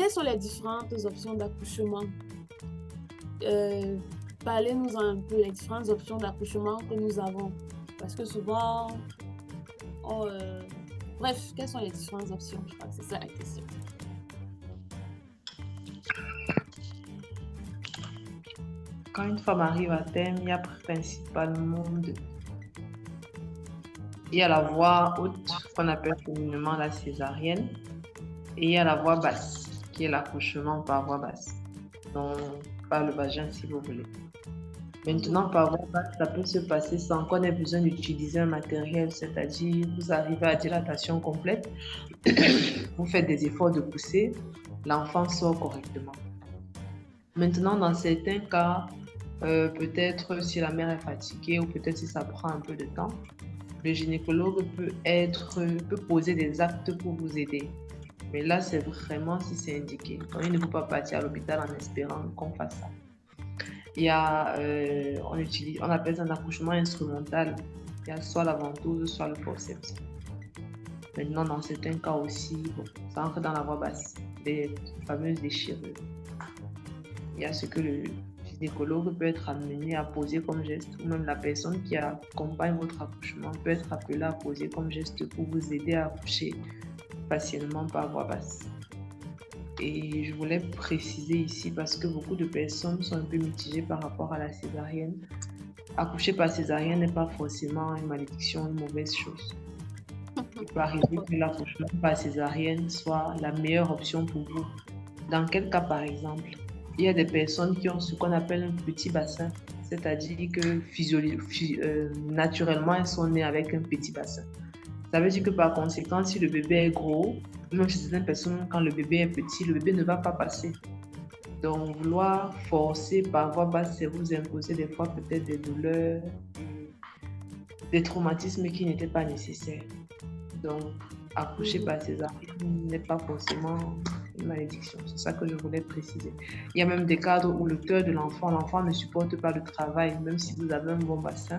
quelles sont les différentes options d'accouchement? Parlez-nous un peu les différentes options d'accouchement que nous avons. Parce que souvent, bref, quelles sont les différentes options? Je crois que c'est ça la question. Quand une femme arrive à terme, il y a principalement deux. Il y a la voie haute, qu'on appelle communément la césarienne, et il y a la voie basse, qui est l'accouchement par voie basse, donc par le vagin si vous voulez. Maintenant, par voie basse, ça peut se passer sans qu'on ait besoin d'utiliser un matériel, c'est-à-dire vous arrivez à dilatation complète, vous faites des efforts de pousser, l'enfant sort correctement. Maintenant, dans certains cas, peut-être si la mère est fatiguée ou peut-être si ça prend un peu de temps, le gynécologue peut poser des actes pour vous aider. Mais là, c'est vraiment si c'est indiqué. Donc, il ne faut pas partir à l'hôpital en espérant qu'on fasse ça. Il y a, on appelle ça un accouchement instrumental. Il y a soit la ventouse, soit le forceps. Maintenant, dans certains cas aussi, ça entre dans la voie basse, les fameuses déchirures. Il y a ce que le gynécologue peut être amené à poser comme geste, ou même la personne qui accompagne votre accouchement peut être appelée à poser comme geste pour vous aider à accoucher facilement par voie basse. Et je voulais préciser ici parce que beaucoup de personnes sont un peu mitigées par rapport à la césarienne. Accoucher par césarienne n'est pas forcément une malédiction, une mauvaise chose. Il peut arriver que l'accouchement par césarienne soit la meilleure option pour vous. Dans quel cas, par exemple, il y a des personnes qui ont ce qu'on appelle un petit bassin, c'est-à-dire que naturellement, elles sont nées avec un petit bassin. Ça veut dire que par conséquent, si le bébé est gros, même chez certaines personnes, quand le bébé est petit, le bébé ne va pas passer. Donc, vouloir forcer par voie basse, c'est vous imposer des fois peut-être des douleurs, des traumatismes qui n'étaient pas nécessaires. Donc, accoucher par césarienne n'est pas forcément une malédiction. C'est ça que je voulais préciser. Il y a même des cadres où le cœur de l'enfant ne supporte pas le travail, même si vous avez un bon bassin.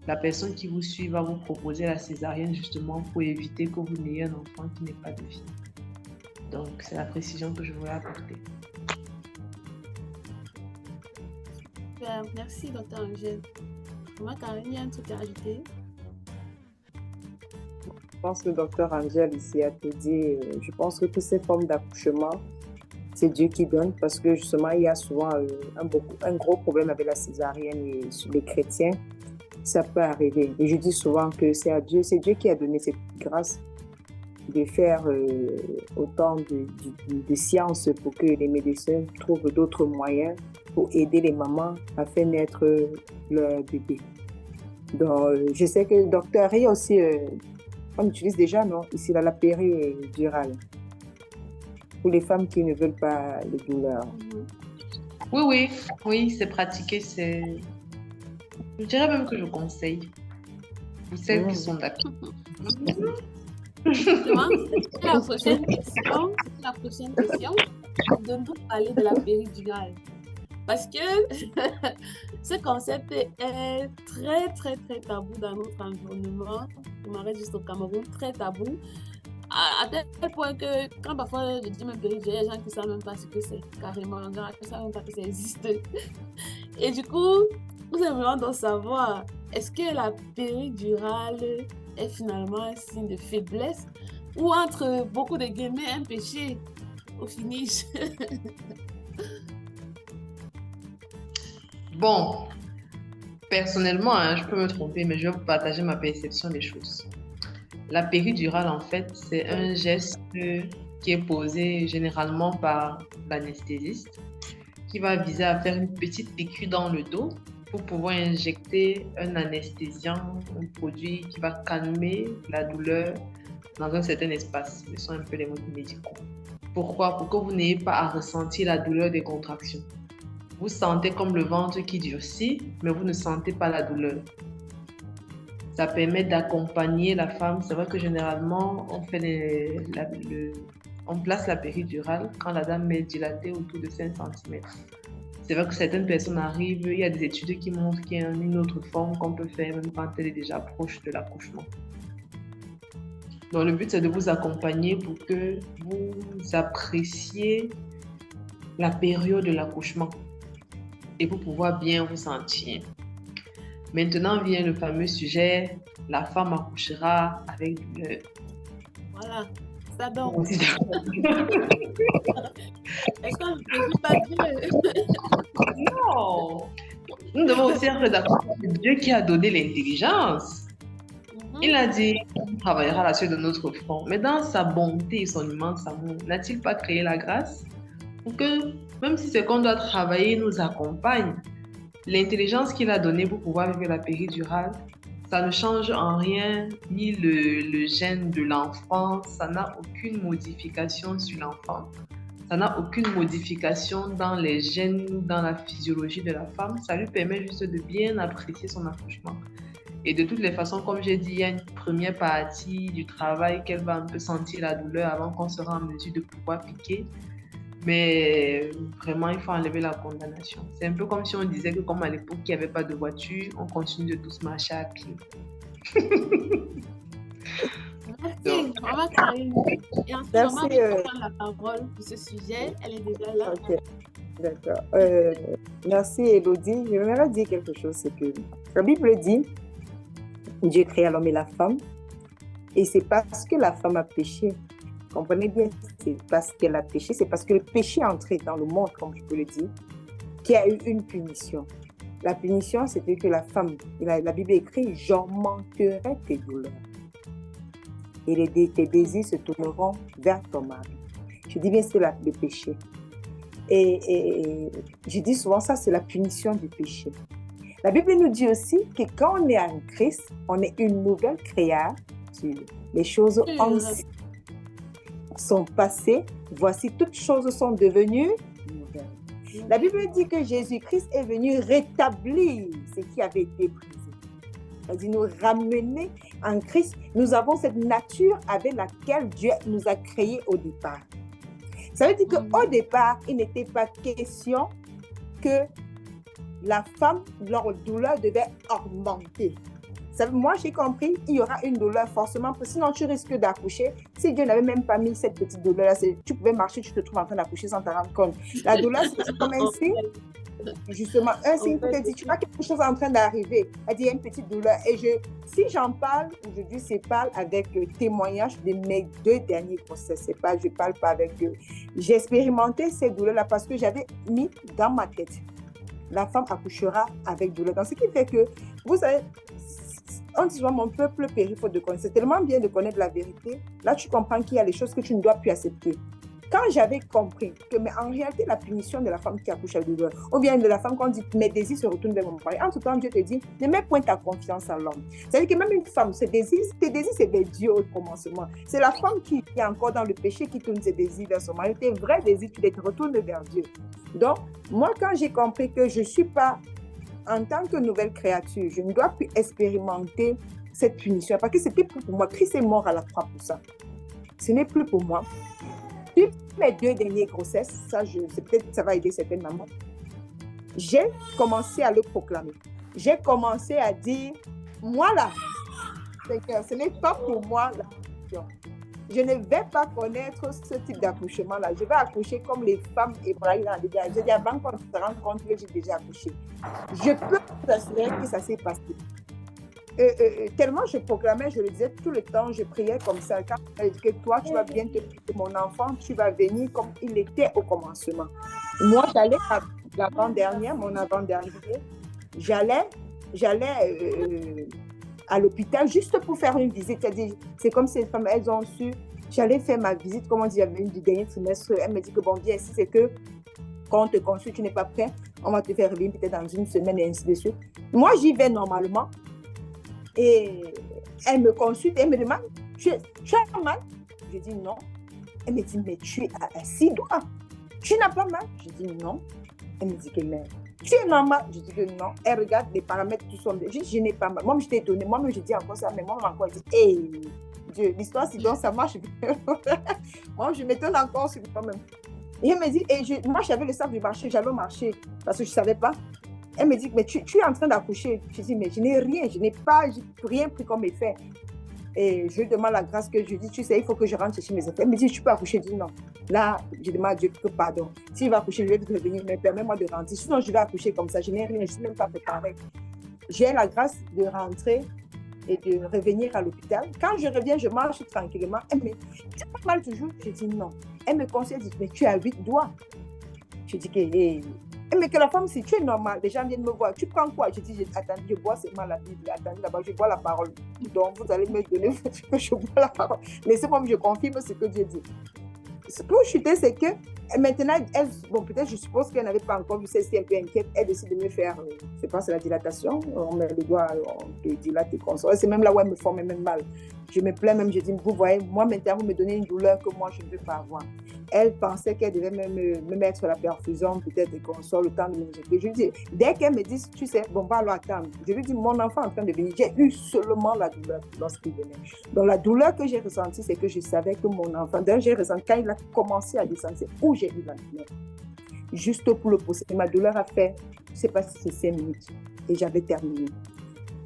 La personne qui vous suit va vous proposer la césarienne justement pour éviter que vous n'ayez un enfant qui n'ait pas de vie. Donc, c'est la précision que je voulais apporter. Super, merci, Dr. Angèle. Moi, Karine, il y a un truc à ajouter? Je pense que Dr. Angèle ici a tout dit. Je pense que toutes ces formes d'accouchement, c'est Dieu qui donne parce que justement, il y a souvent un gros problème avec la césarienne et sur les chrétiens. Ça peut arriver. Et je dis souvent que c'est Dieu qui a donné cette grâce de faire autant de sciences pour que les médecins trouvent d'autres moyens pour aider les mamans à faire naître leur bébé. Donc, je sais que le docteur Rie aussi, on utilise déjà, non, ici, la péridurale pour les femmes qui ne veulent pas les douleurs. Oui, c'est pratiqué, je dirais même que je conseille pour celles qui sont d'accord. C'est la prochaine question de nous parler de la péridurale. Parce que ce concept est très, très, très tabou dans notre environnement. Je m'arrête juste au Cameroun, très tabou. À tel point que quand parfois je dis même péridurale, il y a des gens qui ne savent même pas ce que c'est carrément. Genre, ils ne savent même pas que ça existe. Et du coup, nous aimerions donc savoir, est-ce que la péridurale est finalement un signe de faiblesse ou entre beaucoup de guillemets un péché au finish? Bon, personnellement, je peux me tromper, mais je vais vous partager ma perception des choses. La péridurale, en fait, c'est un geste qui est posé généralement par l'anesthésiste qui va viser à faire une petite piqûre dans le dos pour pouvoir injecter un anesthésiant, un produit qui va calmer la douleur dans un certain espace. Ce sont un peu les mots médicaux. Pourquoi? Pour que vous n'ayez pas à ressentir la douleur des contractions. Vous sentez comme le ventre qui durcit, mais vous ne sentez pas la douleur. Ça permet d'accompagner la femme. C'est vrai que généralement, on place la péridurale quand la dame est dilatée autour de 5 cm. C'est vrai que certaines personnes arrivent, il y a des études qui montrent qu'il y a une autre forme qu'on peut faire même quand elle est déjà proche de l'accouchement. Donc, le but, c'est de vous accompagner pour que vous appréciez la période de l'accouchement et pour pouvoir bien vous sentir. Maintenant vient le fameux sujet, la femme accouchera avec douleur. Voilà, ça donc. Bon, c'est- Est-ce qu'on ne peut pas Dieu? Non! Nous devons aussi être d'accord que c'est Dieu qui a donné l'intelligence. Il a dit qu'on travaillera la suite de notre front. Mais dans sa bonté et son immense amour, n'a-t-il pas créé la grâce pour que, même si c'est qu'on doit travailler, il nous accompagne? L'intelligence qu'il a donnée pour pouvoir vivre la péridurale, ça ne change en rien ni le gène de l'enfant, ça n'a aucune modification sur l'enfant. Ça n'a aucune modification dans les gènes ou dans la physiologie de la femme. Ça lui permet juste de bien apprécier son accouchement. Et de toutes les façons, comme j'ai dit, il y a une première partie du travail qu'elle va un peu sentir la douleur avant qu'on sera en mesure de pouvoir piquer. Mais vraiment, il faut enlever la condamnation. C'est un peu comme si on disait que comme à l'époque, il n'y avait pas de voiture, on continue de tous marcher à pied. Merci, maman Karine. Et ensuite, Merci, maman va prendre la parole pour ce sujet. Elle est déjà là. Ok, d'accord. Merci, Elodie. J'aimerais dire quelque chose, c'est que la Bible dit, Dieu créa l'homme et la femme, et c'est parce que la femme a péché. Comprenez bien, c'est parce qu'elle a péché, c'est parce que le péché est entré dans le monde, comme je peux le dire, qu'il y a eu une punition. La punition, c'était que la femme, la Bible écrit, j'augmenterai tes douleurs. Et tes désirs se tourneront vers ton mari. Je dis bien, c'est le péché. Et je dis souvent ça, c'est la punition du péché. La Bible nous dit aussi que quand on est en Christ, on est une nouvelle créature. Les choses anciennes sont passées, voici toutes choses sont devenues nouvelles. La Bible dit que Jésus-Christ est venu rétablir ce qui avait été brisé. C'est-à-dire nous ramener en Christ. Nous avons cette nature avec laquelle Dieu nous a créés au départ. Ça veut dire qu'au départ, il n'était pas question que la femme, leur douleur devait augmenter. Moi, j'ai compris, il y aura une douleur forcément, parce que sinon tu risques d'accoucher. Si Dieu n'avait même pas mis cette petite douleur-là, tu pouvais marcher, tu te trouves en train d'accoucher sans t'en rendre compte. La douleur, c'est comme un signe, justement, un signe qui te dit, tu vois quelque chose en train d'arriver. Elle dit, il y a une petite douleur. Et si j'en parle, aujourd'hui, c'est parle avec témoignage de mes 2 dernières grossesses. Je ne parle pas avec eux. J'ai expérimenté ces douleurs-là parce que j'avais mis dans ma tête, la femme accouchera avec douleur. Donc, ce qui fait que, vous savez, on dit souvent, mon peuple périt faute de connaître. C'est tellement bien de connaître la vérité. Là, tu comprends qu'il y a des choses que tu ne dois plus accepter. Quand j'avais compris que, mais en réalité, la punition de la femme qui accouche avec douleur, ou bien de la femme qu'on dit, mes désirs se retournent vers mon mari. En tout cas, Dieu te dit, ne mets point ta confiance en l'homme. C'est-à-dire que même une femme, tes désirs, c'est des dieux au commencement. C'est la femme qui est encore dans le péché qui tourne ses désirs vers son mari. Tes vrais désirs, tu les retournes vers Dieu. Donc, moi, quand j'ai compris que je ne suis pas, en tant que nouvelle créature, je ne dois plus expérimenter cette punition. Parce que ce n'était plus pour moi. Christ est mort à la croix pour ça. Ce n'est plus pour moi. Depuis mes 2 dernières grossesses, peut-être ça va aider certaines mamans, j'ai commencé à le proclamer. J'ai commencé à dire, moi là, ce n'est pas pour moi la punition. Je ne vais pas connaître ce type d'accouchement-là. Je vais accoucher comme les femmes hébraïennes. Je dis avant qu'on se rende compte que j'ai déjà accouché. Je peux vous assurer que ça s'est passé. Tellement je proclamais, je le disais tout le temps, je priais comme ça. Quand elle dit que toi, tu vas bien te piquer mon enfant, tu vas venir comme il était au commencement. Moi, j'allais à l'avant-dernière, mon avant-dernier, j'allais à l'hôpital juste pour faire une visite. C'est-à-dire, c'est comme ces femmes, elles ont su, j'allais faire ma visite, comme on dit, j'avais une du dernier trimestre, elle me dit que bon, viens ici, c'est que quand on te consulte, tu n'es pas prêt, on va te faire revenir peut-être dans une semaine et ainsi de suite. Moi, j'y vais normalement et elle me consulte et elle me demande, tu as mal? Je dis non. Elle me dit, mais tu es à 6 doigts. Tu n'as pas mal? Je dis non. Elle me dit que mais tu es normal? Je dis que non. Elle regarde les paramètres, tout sont bien. Je n'ai pas mal. Moi, j'étais étonnée. Moi-même, je dis encore ça, mais moi, encore, je dis, hé, Dieu, l'histoire, c'est donc ça marche. Moi, je m'étonne encore sur moi-même. Et elle me dit, moi, j'avais le sac du marché, j'allais marcher parce que je ne savais pas. Elle me dit, mais tu es en train d'accoucher. Je dis, mais je n'ai rien, j'ai rien pris comme effet. Et je lui demande la grâce que je dis, tu sais, il faut que je rentre chercher mes affaires. Elle me dit, tu peux accoucher. Je dis non. Là, je demande à Dieu que pardon. S'il va accoucher, je vais revenir, mais permets-moi de rentrer. Sinon, je vais accoucher comme ça. Je n'ai rien, je ne suis même pas préparée. J'ai la grâce de rentrer et de revenir à l'hôpital. Quand je reviens, je marche tranquillement. Elle me dit, tu as mal toujours? Je dis non. Elle me conseille, elle dit, mais tu as 8 doigts. Je dis que, mais que la femme, si tu es normal, les gens viennent me voir, tu prends quoi? Je dis, attendez, je bois seulement la Bible, attendez là-bas, je bois la parole. Donc, vous allez me donner que je bois la parole. Laissez-moi, je confirme ce que Dieu dit. Ce pour chuter, c'est que maintenant, elle, bon, peut-être, je suppose qu'elle n'avait pas encore vu ça, c'était un peu inquiète, elle décide de me faire, je pense, la dilatation, on met le doigt, on te dilate et console. C'est même là où elle me forme même mal. Je me plains même, je dis, vous voyez, moi maintenant, vous me donnez une douleur que moi, je ne veux pas avoir. Elle pensait qu'elle devait me mettre la perfusion, peut-être, et qu'on soit le temps de m'injecter. Je lui dis, dès qu'elle me dit, tu sais, bon, va alors attendre. Je lui dis, mon enfant est en train de venir. J'ai eu seulement la douleur lorsqu'il venait. Donc, la douleur que j'ai ressentie, c'est que je savais que mon enfant, d'ailleurs, j'ai ressenti, quand il a commencé à descendre, c'est où j'ai eu la douleur. Juste pour le procès. Ma douleur a fait, je ne sais pas si c'est 5 minutes. Et j'avais terminé.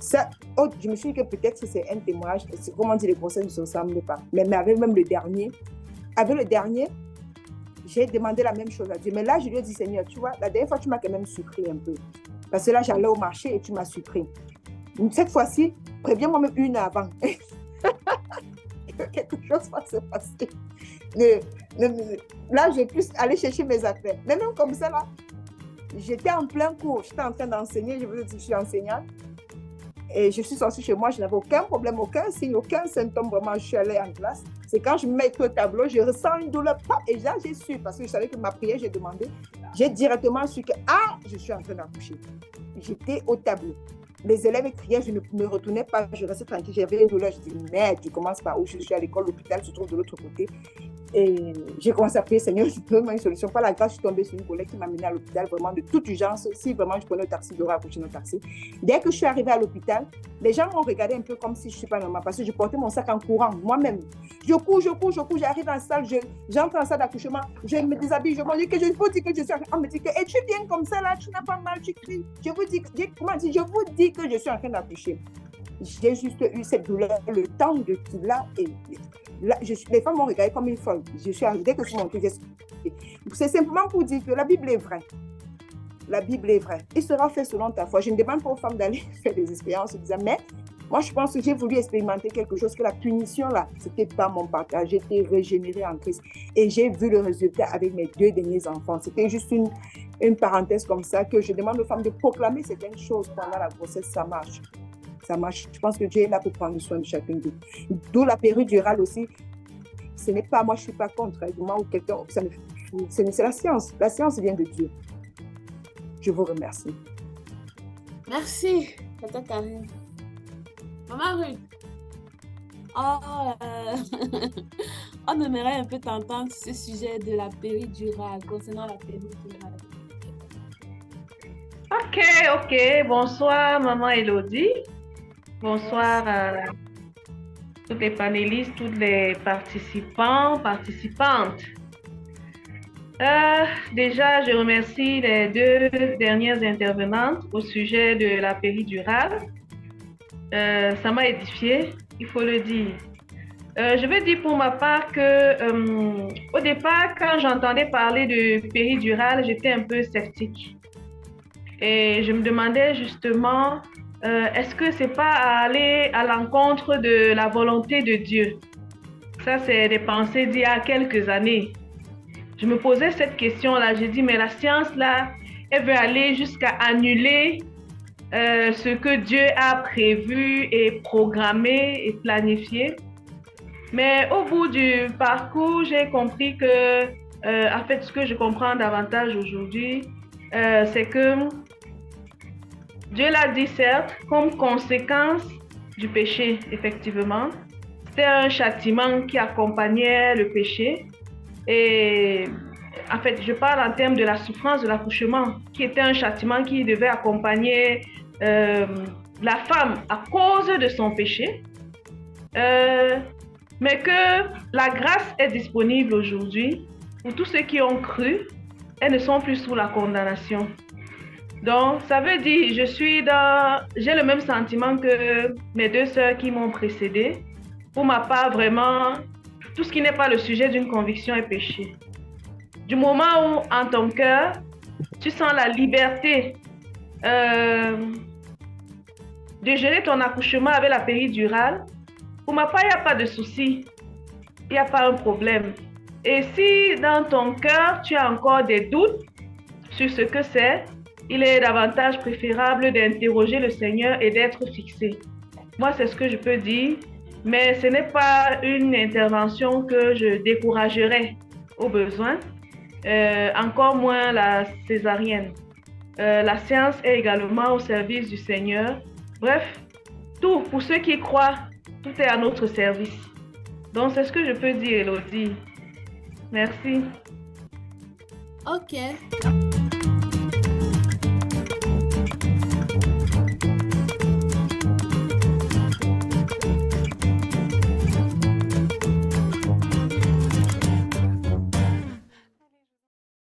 Ça, je me suis dit que peut-être c'est un témoignage, comment dire, les conseils ne se ressemblent pas. Mais avec même le dernier, j'ai demandé la même chose à Dieu. Mais là, je lui ai dit, Seigneur, tu vois, la dernière fois, tu m'as quand même surpris un peu. Parce que là, j'allais au marché et tu m'as surpris. Cette fois-ci, préviens-moi même une avant. Quelque chose va se passer. Là, j'ai pu aller chercher mes affaires. Mais même comme ça, là, j'étais en plein cours. J'étais en train d'enseigner. Je vous ai dit, je suis enseignante. Et je suis sortie chez moi, je n'avais aucun problème, aucun signe, aucun symptôme. Vraiment, je suis allée en classe. C'est quand je me mets au tableau, je ressens une douleur. Et là, j'ai su, parce que je savais que ma prière, j'ai demandé, j'ai directement su que, je suis en train d'accoucher. J'étais au tableau. Les élèves criaient, je ne me retournais pas, je restais tranquille. J'avais une douleur, je dis, merde, je commence par où? Je suis à l'école, l'hôpital se trouve de l'autre côté. Et j'ai commencé à prier, Seigneur, je peux une solution. Par la grâce, je suis tombée sur une collègue qui m'a menée à l'hôpital, vraiment de toute urgence. Si vraiment je prenais le taxi, j'aurais accouché dans le taxi. Dès que je suis arrivée à l'hôpital, les gens m'ont regardé un peu comme si je ne suis pas normale, parce que je portais mon sac en courant, moi-même. Je cours, j'arrive dans la salle, j'entre dans la salle d'accouchement, je me déshabille, je me dis que je vous dis que je suis en train. On me dit que, tu viens comme ça là, tu n'as pas mal, tu cries. Je vous dis que je suis en train d'accoucher. J'ai juste eu cette douleur, le temps de tout là, et là, les femmes m'ont regardé comme une folle. Je suis arrivée, dès que je suis montée, c'est simplement pour dire que la Bible est vraie. La Bible est vraie. Il sera fait selon ta foi. Je ne demande pas aux femmes d'aller faire des expériences en disant, mais moi, je pense que j'ai voulu expérimenter quelque chose, que la punition, là, ce n'était pas mon partage. J'étais régénérée en Christ. Et j'ai vu le résultat avec mes 2 derniers enfants. C'était juste une parenthèse comme ça, que je demande aux femmes de proclamer certaines choses pendant la grossesse. Ça marche. Ça marche. Je pense que Dieu est là pour prendre soin de chacun d'eux. D'où la péridurale aussi. Ce n'est pas, moi, je ne suis pas contre. Moi ou quelqu'un, c'est la science. La science vient de Dieu. Je vous remercie. Merci, Tata Karine. Maman Ruth, on aimerait un peu t'entendre sur ce sujet de la péridurale, concernant la péridurale. Ok. Bonsoir, maman Elodie. Bonsoir à tous les panélistes, tous les participants, participantes. Déjà, je remercie les 2 dernières intervenantes au sujet de la péridurale. Ça m'a édifiée, il faut le dire. Je veux dire pour ma part que au départ, quand j'entendais parler de péridurale, j'étais un peu sceptique. Et je me demandais justement, est-ce que c'est pas aller à l'encontre de la volonté de Dieu? Ça, c'est des pensées d'il y a quelques années. Je me posais cette question-là. J'ai dit, mais la science, là, elle veut aller jusqu'à annuler ce que Dieu a prévu et programmé et planifié. Mais au bout du parcours, j'ai compris que, en fait, ce que je comprends davantage aujourd'hui, c'est que Dieu l'a dit, certes, comme conséquence du péché, effectivement. C'était un châtiment qui accompagnait le péché. Et en fait, je parle en termes de la souffrance de l'accouchement, qui était un châtiment qui devait accompagner la femme à cause de son péché. Mais que la grâce est disponible aujourd'hui pour tous ceux qui ont cru, elles ne sont plus sous la condamnation. Donc, ça veut dire, j'ai le même sentiment que mes 2 sœurs qui m'ont précédée. Pour ma part, vraiment, tout ce qui n'est pas le sujet d'une conviction est péché. Du moment où, en ton cœur, tu sens la liberté de gérer ton accouchement avec la péridurale, pour ma part, il n'y a pas de souci. Il n'y a pas un problème. Et si dans ton cœur, tu as encore des doutes sur ce que c'est, il est davantage préférable d'interroger le Seigneur et d'être fixé. Moi, c'est ce que je peux dire, mais ce n'est pas une intervention que je découragerais au besoin, encore moins la césarienne. La science est également au service du Seigneur. Bref, tout, pour ceux qui croient, tout est à notre service. Donc, c'est ce que je peux dire, Elodie. Merci. Ok.